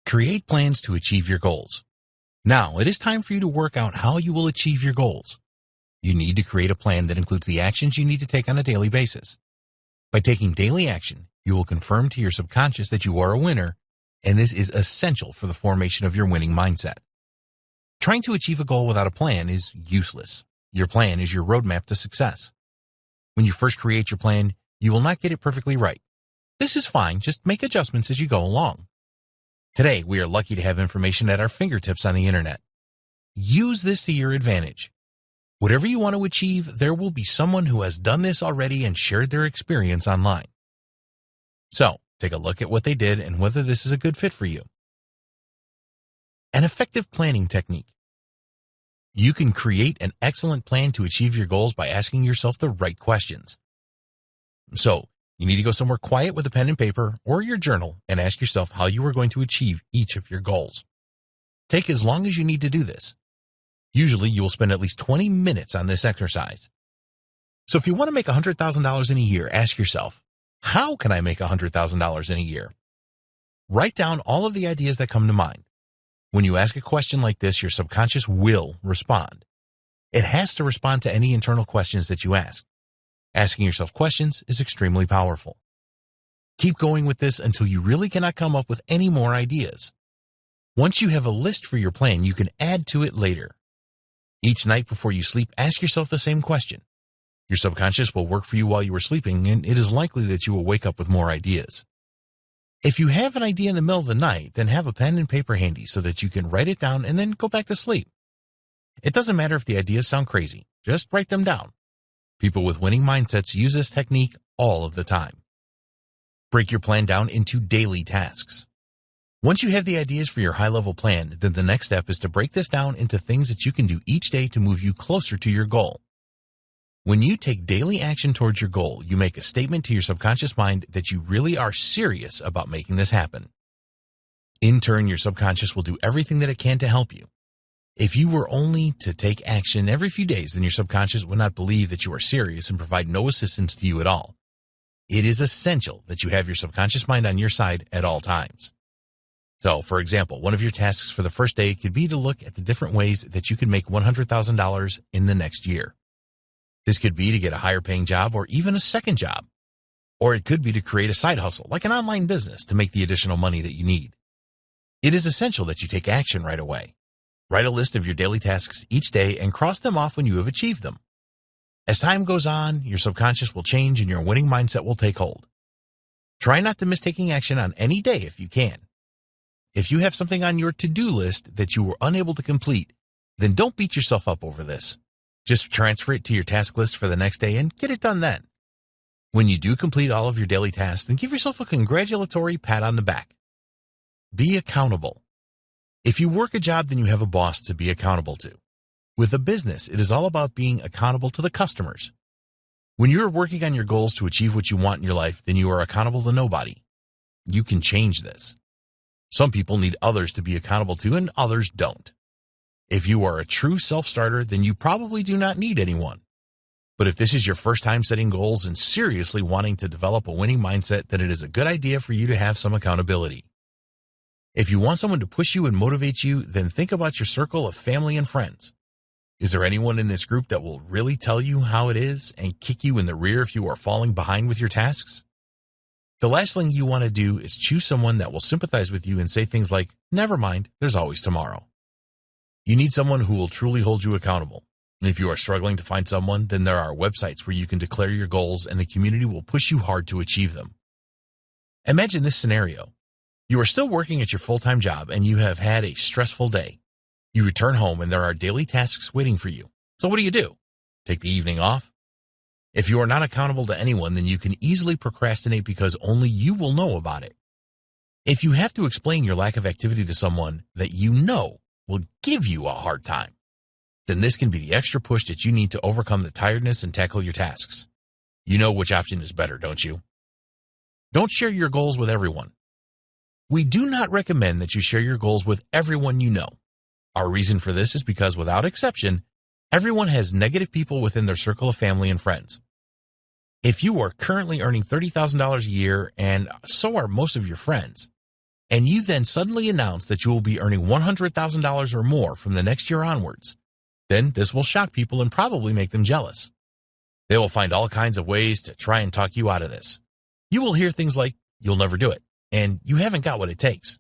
Create plans to achieve your goals. Now, it is time for you to work out how you will achieve your goals. You need to create a plan that includes the actions you need to take on a daily basis. By taking daily action, you will confirm to your subconscious that you are a winner, and this is essential for the formation of your winning mindset. Trying to achieve a goal without a plan is useless. Your plan is your roadmap to success. When you first create your plan, you will not get it perfectly right. This is fine, just make adjustments as you go along. Today, we are lucky to have information at our fingertips on the internet. Use this to your advantage. Whatever you want to achieve, there will be someone who has done this already and shared their experience online. So, take a look at what they did and whether this is a good fit for you. An effective planning technique. You can create an excellent plan to achieve your goals by asking yourself the right questions. So, you need to go somewhere quiet with a pen and paper or your journal and ask yourself how you are going to achieve each of your goals. Take as long as you need to do this. Usually, you will spend at least 20 minutes on this exercise. So if you want to make $100,000 in a year, ask yourself, how can I make $100,000 in a year? Write down all of the ideas that come to mind. When you ask a question like this, your subconscious will respond. It has to respond to any internal questions that you ask. Asking yourself questions is extremely powerful. Keep going with this until you really cannot come up with any more ideas. Once you have a list for your plan, you can add to it later. Each night before you sleep, ask yourself the same question. Your subconscious will work for you while you are sleeping, and it is likely that you will wake up with more ideas. If you have an idea in the middle of the night, then have a pen and paper handy so that you can write it down and then go back to sleep. It doesn't matter if the ideas sound crazy, just write them down. People with winning mindsets use this technique all of the time. Break your plan down into daily tasks. Once you have the ideas for your high-level plan, then the next step is to break this down into things that you can do each day to move you closer to your goal. When you take daily action towards your goal, you make a statement to your subconscious mind that you really are serious about making this happen. In turn, your subconscious will do everything that it can to help you. If you were only to take action every few days, then your subconscious would not believe that you are serious and provide no assistance to you at all. It is essential that you have your subconscious mind on your side at all times. So, for example, one of your tasks for the first day could be to look at the different ways that you can make $100,000 in the next year. This could be to get a higher paying job or even a second job. Or it could be to create a side hustle, like an online business, to make the additional money that you need. It is essential that you take action right away. Write a list of your daily tasks each day and cross them off when you have achieved them. As time goes on, your subconscious will change and your winning mindset will take hold. Try not to miss taking action on any day if you can. If you have something on your to-do list that you were unable to complete, then don't beat yourself up over this. Just transfer it to your task list for the next day and get it done then. When you do complete all of your daily tasks, then give yourself a congratulatory pat on the back. Be accountable. If you work a job, then you have a boss to be accountable to. With a business, it is all about being accountable to the customers. When you are working on your goals to achieve what you want in your life, then you are accountable to nobody. You can change this. Some people need others to be accountable to and others don't. If you are a true self-starter, then you probably do not need anyone. But if this is your first time setting goals and seriously wanting to develop a winning mindset, then it is a good idea for you to have some accountability. If you want someone to push you and motivate you, then think about your circle of family and friends. Is there anyone in this group that will really tell you how it is and kick you in the rear if you are falling behind with your tasks? The last thing you want to do is choose someone that will sympathize with you and say things like, "Never mind, there's always tomorrow." You need someone who will truly hold you accountable. And if you are struggling to find someone, then there are websites where you can declare your goals and the community will push you hard to achieve them. Imagine this scenario. You are still working at your full-time job and you have had a stressful day. You return home and there are daily tasks waiting for you. So what do? Take the evening off? If you are not accountable to anyone, then you can easily procrastinate because only you will know about it. If you have to explain your lack of activity to someone that you know will give you a hard time, then this can be the extra push that you need to overcome the tiredness and tackle your tasks. You know which option is better, don't you? Don't share your goals with everyone. We do not recommend that you share your goals with everyone you know. Our reason for this is because, without exception, everyone has negative people within their circle of family and friends. If you are currently earning $30,000 a year, and so are most of your friends, and you then suddenly announce that you will be earning $100,000 or more from the next year onwards, then this will shock people and probably make them jealous. They will find all kinds of ways to try and talk you out of this. You will hear things like, "You'll never do it," and "You haven't got what it takes."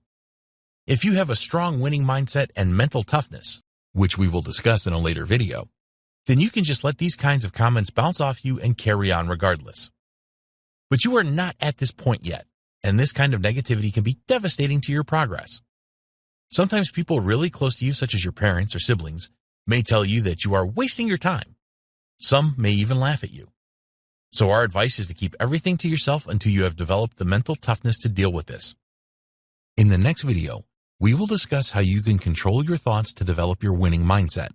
If you have a strong winning mindset and mental toughness, which we will discuss in a later video, then you can just let these kinds of comments bounce off you and carry on regardless. But you are not at this point yet, and this kind of negativity can be devastating to your progress. Sometimes people really close to you, such as your parents or siblings, may tell you that you are wasting your time. Some may even laugh at you. So our advice is to keep everything to yourself until you have developed the mental toughness to deal with this. In the next video, we will discuss how you can control your thoughts to develop your winning mindset.